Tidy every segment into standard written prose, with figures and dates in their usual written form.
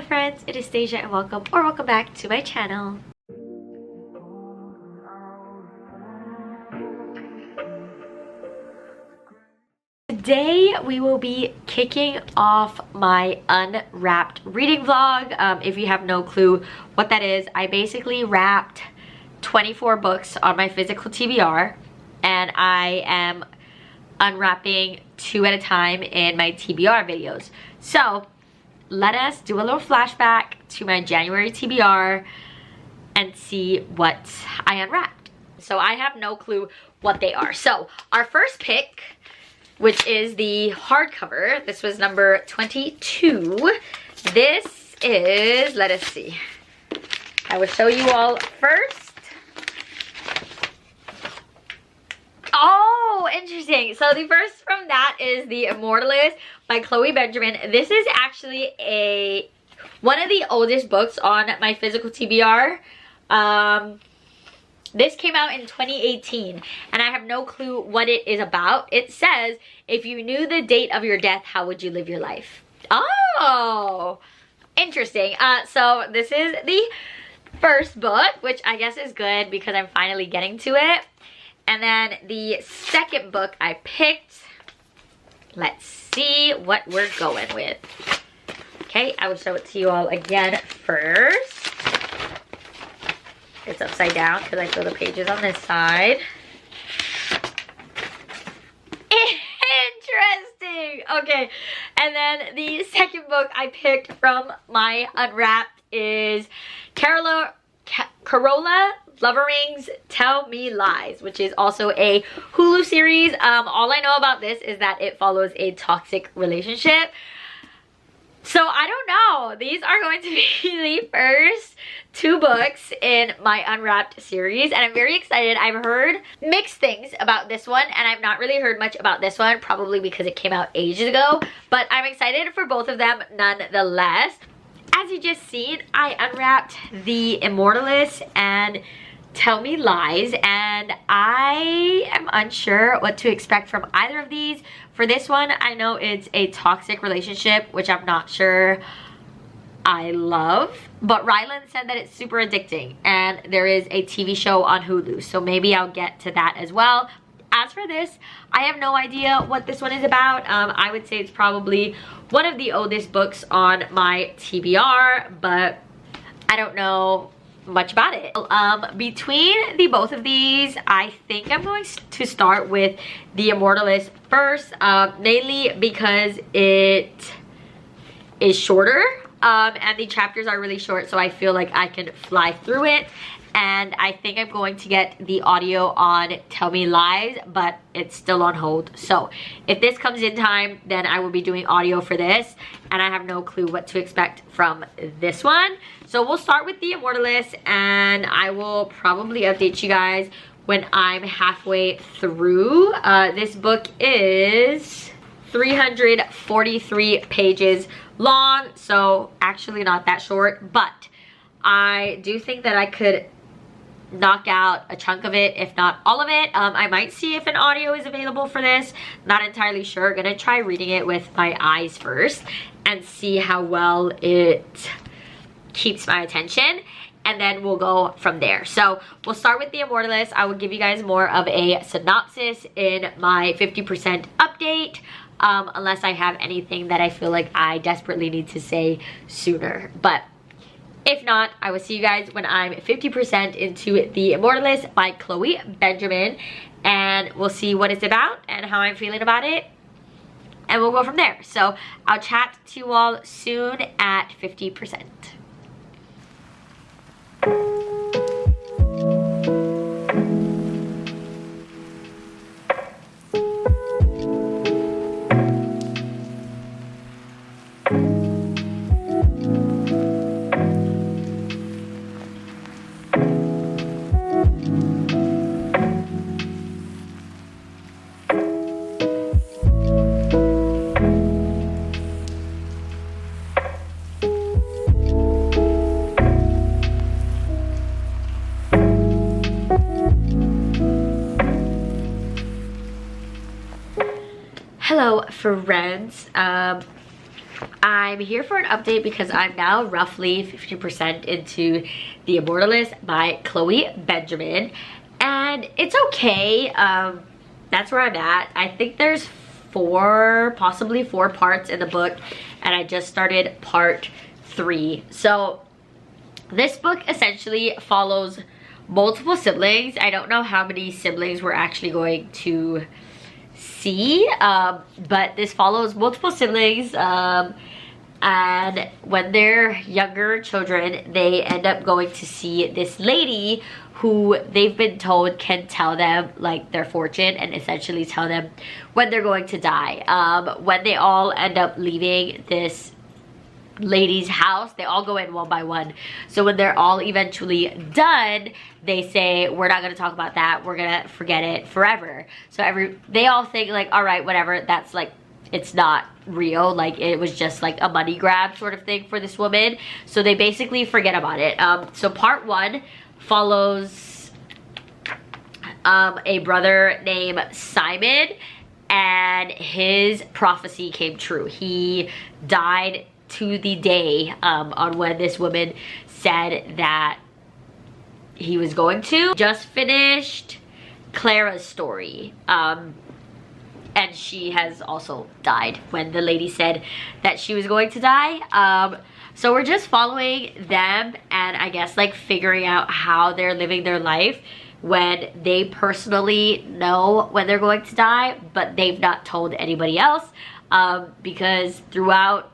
friends, it is Stasia and welcome back to my channel. Today we will be kicking off my unwrapped reading vlog. If you have no clue what that is, I basically wrapped 24 books on my physical TBR and I am unwrapping 2 at a time in my TBR videos. So let us do a little flashback to my January TBR and see what I unwrapped. So I have no clue what they are. So our first pick, which is the hardcover, this was number 22. This is, let us see. I will show you all first. Oh, interesting. So the first from that is The Immortalist by Chloe Benjamin. This is actually one of the oldest books on my physical TBR. This came out in 2018 and I have no clue what it is about. It says, if you knew the date of your death, how would you live your life? Oh, interesting. So this is the first book, which I guess is good because I'm finally getting to it. And then the second book I picked, let's see what we're going with. Okay, I will show it to you all again first. It's upside down because I throw the pages on this side. Interesting. Okay, and then the second book I picked from my unwrapped is Carola Lovering's Tell Me Lies, which is also a Hulu series. All I know about this is that it follows a toxic relationship. So I don't know. These are going to be the first 2 books in my unwrapped series and I'm very excited. I've heard mixed things about this one and I've not really heard much about this one, probably because it came out ages ago, but I'm excited for both of them nonetheless. As you just seen, I unwrapped The Immortalist and Tell Me Lies, and I am unsure what to expect from either of these. For this one, I know it's a toxic relationship, which I'm not sure I love, but Rylan said that it's super addicting, and there is a TV show on Hulu, so maybe I'll get to that as well. As for this, I have no idea what this one is about. I would say it's probably one of the oldest books on my TBR, but I don't know much about it. Between the both of these, I think I'm going to start with The Immortalist first, mainly because it is shorter and the chapters are really short, so I feel like I can fly through it. And I think I'm going to get the audio on Tell Me Lies, but it's still on hold. So if this comes in time, then I will be doing audio for this. And I have no clue what to expect from this one. So we'll start with The Immortalist and I will probably update you guys when I'm halfway through. This book is 343 pages long, so actually not that short, but I do think that I could knock out a chunk of it, if not all of it. I might see if an audio is available for this. Not entirely sure. Gonna try reading it with my eyes first and see how well it keeps my attention, and then we'll go from there. So we'll start with The Immortalist. I will give you guys more of a synopsis in my 50% update, unless I have anything that I feel like I desperately need to say sooner. But if not, I will see you guys when I'm 50% into The Immortalist by Chloe Benjamin, and we'll see what it's about and how I'm feeling about it, and we'll go from there. So I'll chat to you all soon at 50%. Hello friends, I'm here for an update because I'm now roughly 50% into The Immortalist by Chloe Benjamin, and it's okay. That's where I'm at. I think there's possibly four parts in the book, and I just started part 3. So this book essentially follows multiple siblings. I don't know how many siblings we're actually going to see, but this follows multiple siblings, and when they're younger children, they end up going to see this lady who they've been told can tell them like their fortune and essentially tell them when they're going to die. When they all end up leaving this lady's house, they all go in one by one. So when they're all eventually done, they say, we're not gonna talk about that, we're gonna forget it forever. So they all think like, all right, whatever, that's like, it's not real, like it was just like a money grab sort of thing for this woman. So they basically forget about it. So part 1 follows a brother named Simon, and his prophecy came true. He died to the day on when this woman said that he was going to. Just finished Clara's story, and she has also died when the lady said that she was going to die. So we're just following them and I guess like figuring out how they're living their life when they personally know when they're going to die, but they've not told anybody else, because throughout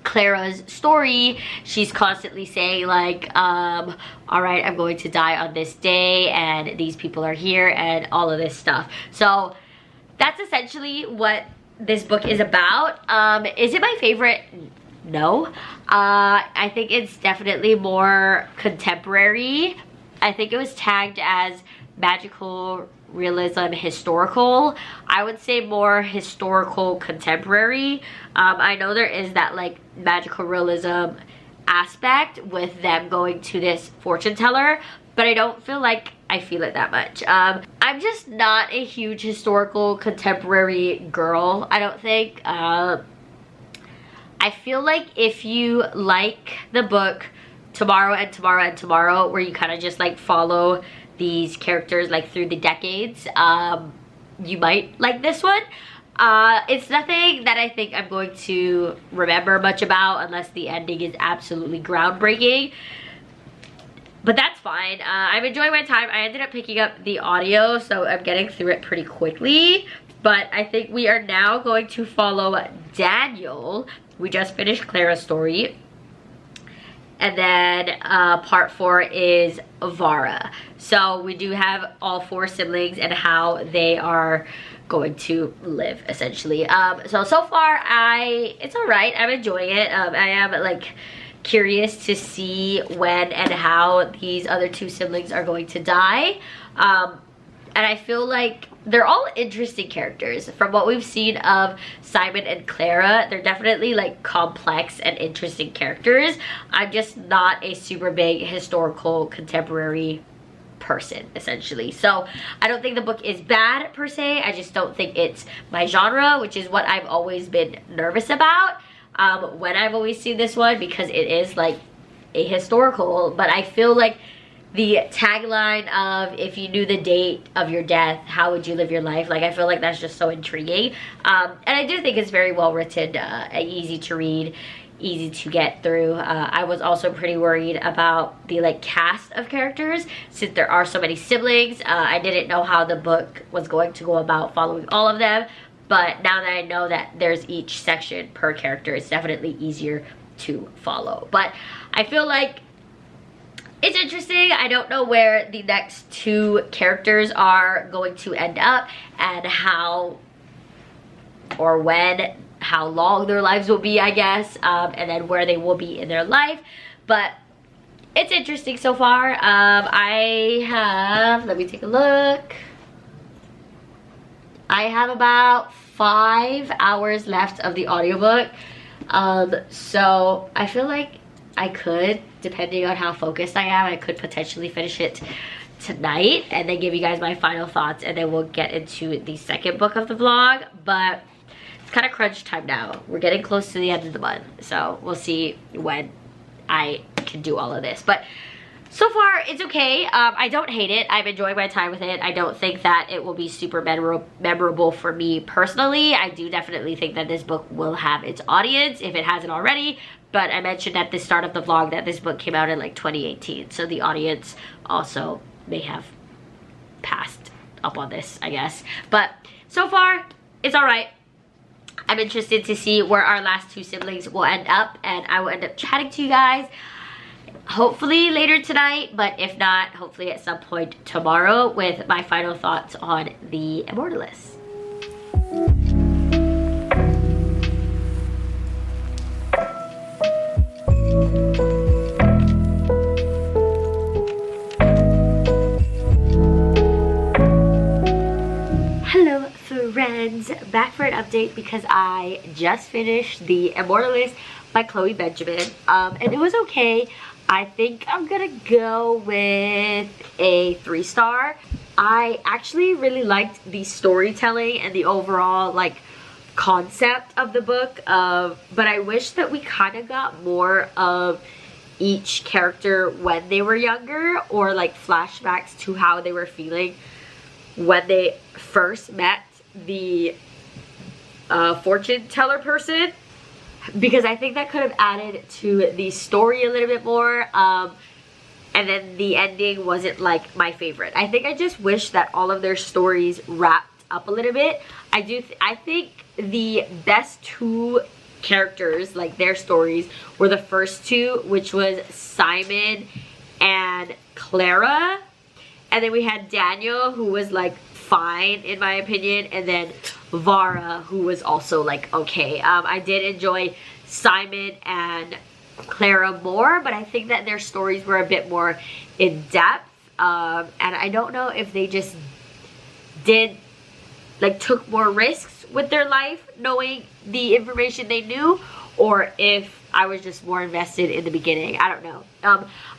Clara's story, she's constantly saying like, all right, I'm going to die on this day and these people are here and all of this stuff. So that's essentially what this book is about. Is it my favorite? No. I think it's definitely more contemporary. I think it was tagged as magical realism historical. I would say more historical contemporary. I know there is that like magical realism aspect with them going to this fortune teller, but I don't feel like I feel it that much. I'm just not a huge historical contemporary girl, I don't think. I feel like if you like the book Tomorrow and Tomorrow and Tomorrow, where you kind of just like follow these characters like through the decades, you might like this one. It's nothing that I think I'm going to remember much about unless the ending is absolutely groundbreaking, but that's fine. I'm enjoying my time. I ended up picking up the audio, so I'm getting through it pretty quickly, but I think we are now going to follow Daniel. We just finished Clara's story. And then part 4 is Vara. So we do have all 4 siblings and how they are going to live, essentially. So far, it's all right. I'm enjoying it. I am like curious to see when and how these other 2 siblings are going to die. And I feel like they're all interesting characters. From what we've seen of Simon and Clara, they're definitely like complex and interesting characters. I'm just not a super big historical contemporary person, essentially. So I don't think the book is bad per se. I just don't think it's my genre, which is what I've always been nervous about when I've always seen this one, because it is like a historical, but I feel like the tagline of if you knew the date of your death, how would you live your life? Like, I feel like that's just so intriguing. And I do think it's very well written, easy to read, easy to get through. I was also pretty worried about the like cast of characters since there are so many siblings. I didn't know how the book was going to go about following all of them, but now that I know that there's each section per character, it's definitely easier to follow. But I feel like it's interesting. I don't know where the next 2 characters are going to end up and how or when, how long their lives will be, I guess, and then where they will be in their life. But it's interesting so far. I have, let me take a look. I have about 5 hours left of the audiobook. So I feel like I could, depending on how focused I am, I could potentially finish it tonight and then give you guys my final thoughts, and then we'll get into the second book of the vlog. But it's kind of crunch time now. We're getting close to the end of the month, so we'll see when I can do all of this. But so far, it's okay. I don't hate it. I'm enjoying my time with it. I don't think that it will be super memorable for me personally. I do definitely think that this book will have its audience if it hasn't already. But I mentioned at the start of the vlog that this book came out in like 2018. So the audience also may have passed up on this, I guess. But so far, it's all right. I'm interested to see where our last two siblings will end up. And I will end up chatting to you guys hopefully later tonight, but if not, hopefully at some point tomorrow with my final thoughts on the Immortalist. Hello friends, back for an update because I just finished the Immortalist by Chloe Benjamin, and it was okay. I think I'm gonna go with a 3-star. I actually really liked the storytelling and the overall like concept of the book, but I wish that we kind of got more of each character when they were younger, or like flashbacks to how they were feeling when they first met the fortune teller person, because I think that could have added to the story a little bit more. And then the ending wasn't like my favorite. I think I just wish that all of their stories wrapped up a little bit. I think the best two characters, like their stories, were the first two, which was Simon and Clara. And then we had Daniel, who was like fine in my opinion, and then Vara, who was also like okay. I did enjoy Simon and Clara more, but I think that their stories were a bit more in depth, and I don't know if they just took more risks with their life knowing the information they knew, or if I was just more invested in the beginning. I don't know.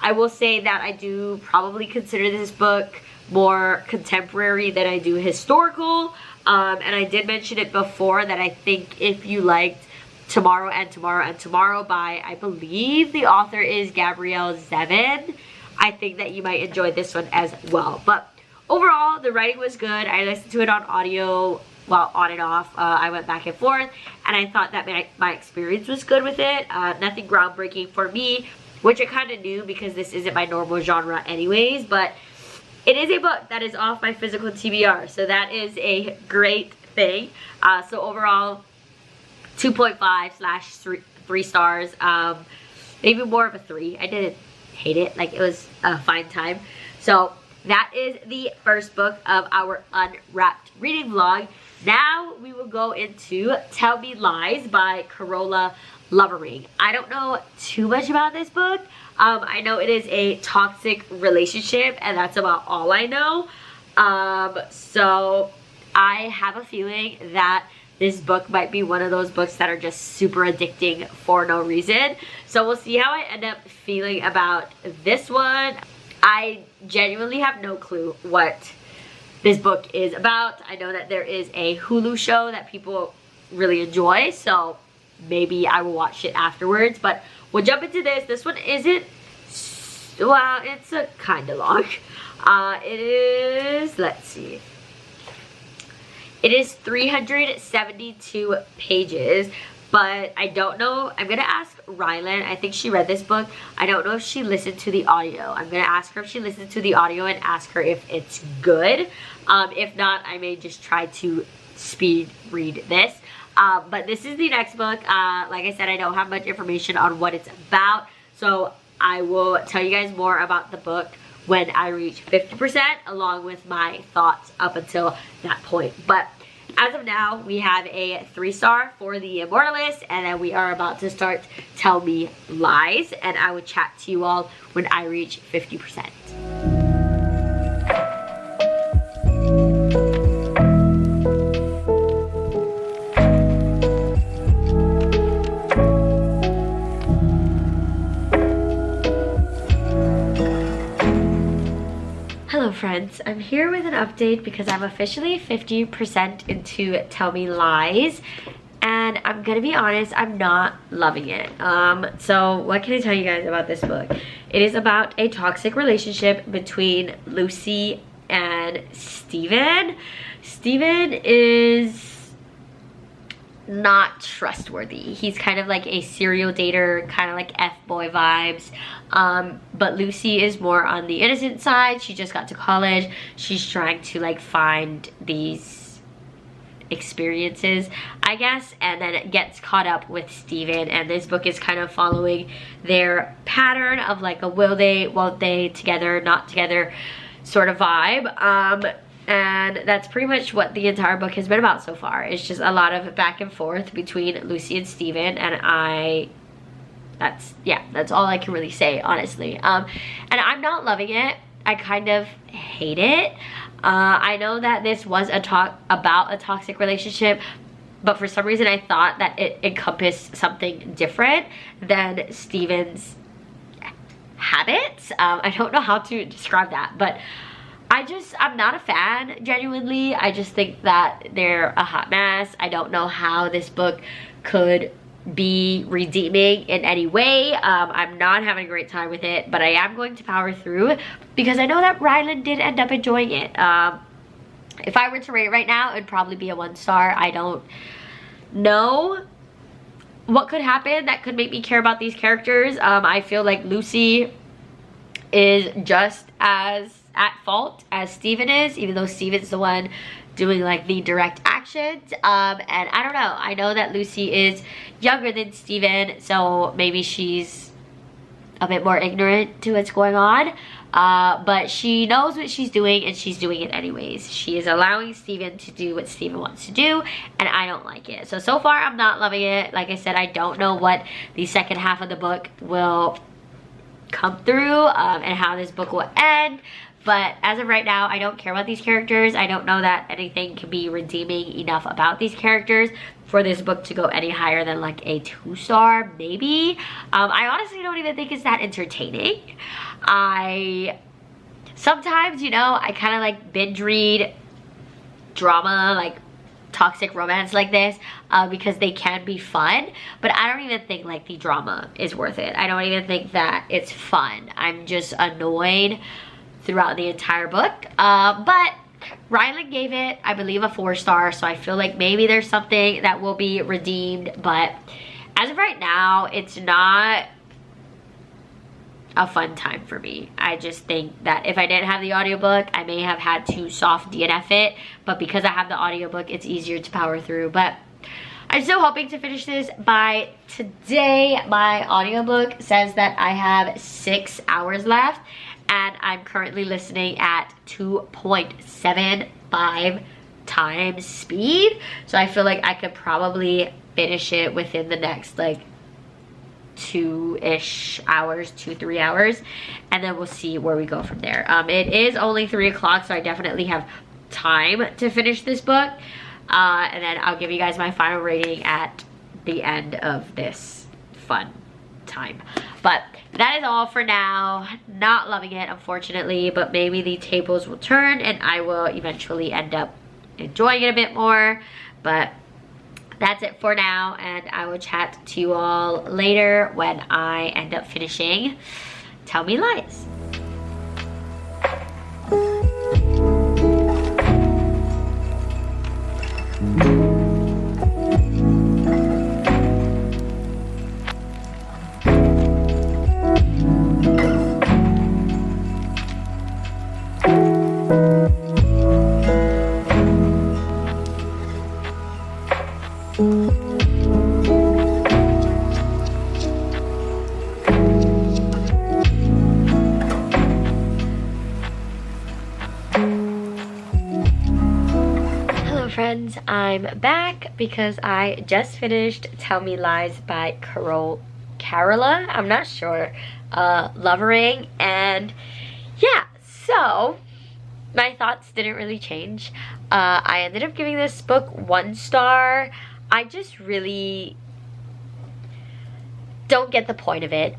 I will say that I do probably consider this book more contemporary than I do historical, and I did mention it before that I think if you liked Tomorrow and Tomorrow and Tomorrow by, I believe the author is Gabrielle Zevin, I think that you might enjoy this one as well. But overall, the writing was good. I listened to it on audio, well, on and off. I went back and forth, and I thought that my experience was good with it. Nothing groundbreaking for me, which I kind of knew because this isn't my normal genre anyways, but it is a book that is off my physical TBR, so that is a great thing. So overall, 2.5/3 stars, maybe more of a 3. I didn't hate it, like it was a fine time. So that is the first book of our Unwrapped reading vlog. Now we will go into Tell Me Lies by Carola Lovering. I don't know too much about this book. I know it is a toxic relationship, and that's about all I know. So I have a feeling that this book might be one of those books that are just super addicting for no reason. So we'll see how I end up feeling about this one. I genuinely have no clue what this book is about. I know that there is a Hulu show that people really enjoy, so maybe I will watch it afterwards. But we'll jump into this. This one isn't, well, it's a kind of long. It is, let's see. It is 372 pages, but I don't know. I'm going to ask Rylan. I think she read this book. I don't know if she listened to the audio. I'm going to ask her if she listened to the audio and ask her if it's good. If not, I may just try to speed read this. But this is the next book. Like I said, I don't have much information on what it's about, so I will tell you guys more about the book when I reach 50%, along with my thoughts up until that point. But as of now, we have a 3-star for the Immortalist, and then we are about to start Tell Me Lies, and I will chat to you all when I reach 50%. Hello friends, I'm here with an update because I'm officially 50% into Tell Me Lies, and I'm gonna be honest, I'm not loving it. So what can I tell you guys about this book? It is about a toxic relationship between Lucy and Steven. Steven is not trustworthy. He's kind of like a serial dater, kind of like F-boy vibes. But Lucy is more on the innocent side. She just got to college. She's trying to like find these experiences, I guess, and then it gets caught up with Steven, and this book is kind of following their pattern of like a will they, won't they, together, not together sort of vibe. And that's pretty much what the entire book has been about so far. It's just a lot of back and forth between Lucy and Steven, and that's all I can really say, honestly. And I'm not loving it. I kind of hate it. I know that this was about a toxic relationship, but for some reason I thought that it encompassed something different than Steven's habits. I don't know how to describe that, but I'm not a fan, genuinely. I just think that they're a hot mess. I don't know how this book could be redeeming in any way. I'm not having a great time with it, but I am going to power through because I know that Rylan did end up enjoying it. If I were to rate it right now, it'd probably be a 1 star. I don't know what could happen that could make me care about these characters. I feel like Lucy is just as at fault as Steven is, even though Steven's the one doing like the direct actions. And I don't know, I know that Lucy is younger than Steven, so maybe she's a bit more ignorant to what's going on, but she knows what she's doing and she's doing it anyways. She is allowing Steven to do what Steven wants to do, and I don't like it. So far I'm not loving it. Like I said, I don't know what the second half of the book will come through, and how this book will end. But as of right now, I don't care about these characters. I don't know that anything can be redeeming enough about these characters for this book to go any higher than like a 2 star, maybe. I honestly don't even think it's that entertaining. Sometimes, you know, I kind of like binge read drama, like toxic romance like this, because they can be fun, but I don't even think like the drama is worth it. I don't even think that it's fun. I'm just annoyed throughout the entire book. But Rylan gave it, I believe, a 4 star, so I feel like maybe there's something that will be redeemed, but as of right now, it's not a fun time for me. I just think that if I didn't have the audiobook, I may have had to soft DNF it, but because I have the audiobook, it's easier to power through. But I'm still hoping to finish this by today. My audiobook says that I have 6 hours left, and I'm currently listening at 2.75 times speed. So I feel like I could probably finish it within the next like 2-ish hours, 2-3 hours, and then we'll see where we go from there. It is only 3 o'clock, so I definitely have time to finish this book, and then I'll give you guys my final rating at the end of this fun time. But that is all for now. Not loving it, unfortunately, but maybe the tables will turn and I will eventually end up enjoying it a bit more. But that's it for now, and I will chat to you all later when I end up finishing Tell Me Lies. Friends, I'm back because I just finished Tell Me Lies by Carola, I'm not sure, Lovering, and yeah, so my thoughts didn't really change. I ended up giving this book 1 star. I just really don't get the point of it.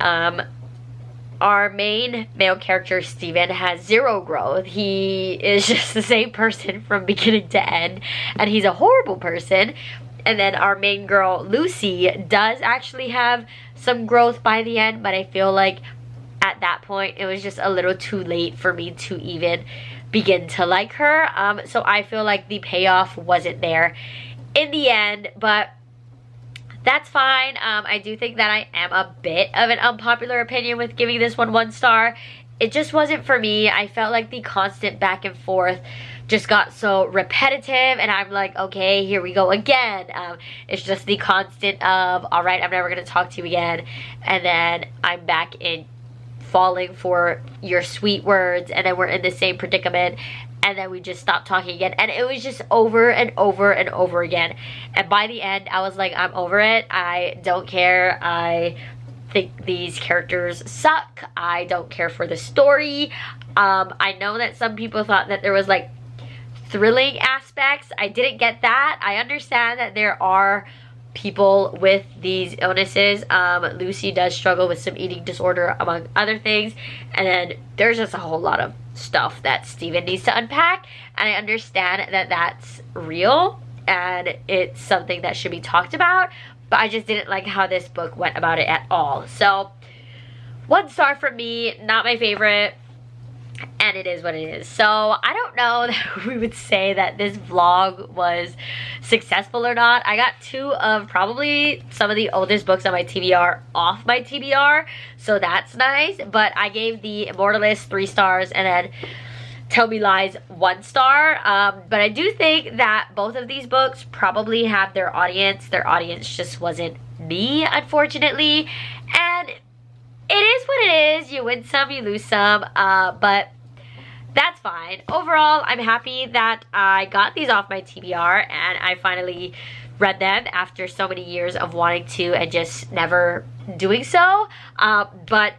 Our main male character, Steven, has 0 growth. He is just the same person from beginning to end, and he's a horrible person. And then our main girl, Lucy, does actually have some growth by the end, but I feel like at that point, it was just a little too late for me to even begin to like her. So I feel like the payoff wasn't there in the end, but that's fine. I do think that I am a bit of an unpopular opinion with giving this one star. It just wasn't for me. I felt like the constant back and forth just got so repetitive, and I'm like, okay, here we go again. It's just the constant of, all right, I'm never gonna talk to you again, and then I'm back in falling for your sweet words, and then we're in the same predicament, and then we just stop talking again. And it was just over and over and over again. And by the end, I was like, I'm over it. I don't care. I think these characters suck. I don't care for the story. I know that some people thought that there was like thrilling aspects. I didn't get that. I understand that there are people with these illnesses. Lucy does struggle with some eating disorder, among other things, and then there's just a whole lot of stuff that Steven needs to unpack, and I understand that that's real and it's something that should be talked about, but I just didn't like how this book went about it at all. So 1 star from me, not my favorite, and it is what it is. So I don't know that we would say that this vlog was successful or not. I got 2 of probably some of the oldest books on my TBR off my TBR, so that's nice. But I gave the Immortalist 3 stars and then Tell Me Lies 1 star. But I do think that both of these books probably have their audience. Their audience just wasn't me, unfortunately. And it is what it is. You win some, you lose some, but that's fine. Overall, I'm happy that I got these off my TBR and I finally read them after so many years of wanting to and just never doing so. But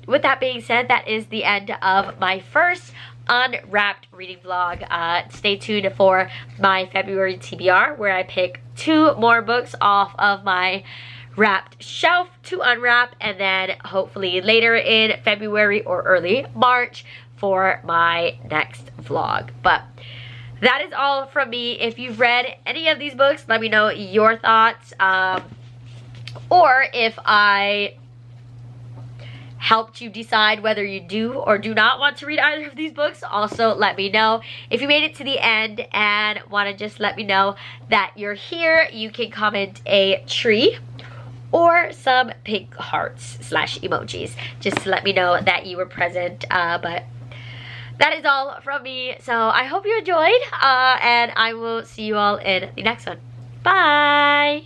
with that being said, that is the end of my first unwrapped reading vlog. Stay tuned for my February TBR, where I pick 2 more books off of my wrapped shelf to unwrap, and then hopefully later in February or early March for my next vlog. But that is all from me. If you've read any of these books, let me know your thoughts, or if I helped you decide whether you do or do not want to read either of these books, also let me know. If you made it to the end and want to just let me know that you're here, you can comment a tree or some pink hearts / emojis, just to let me know that you were present. But that is all from me, so I hope you enjoyed, and I will see you all in the next one. Bye!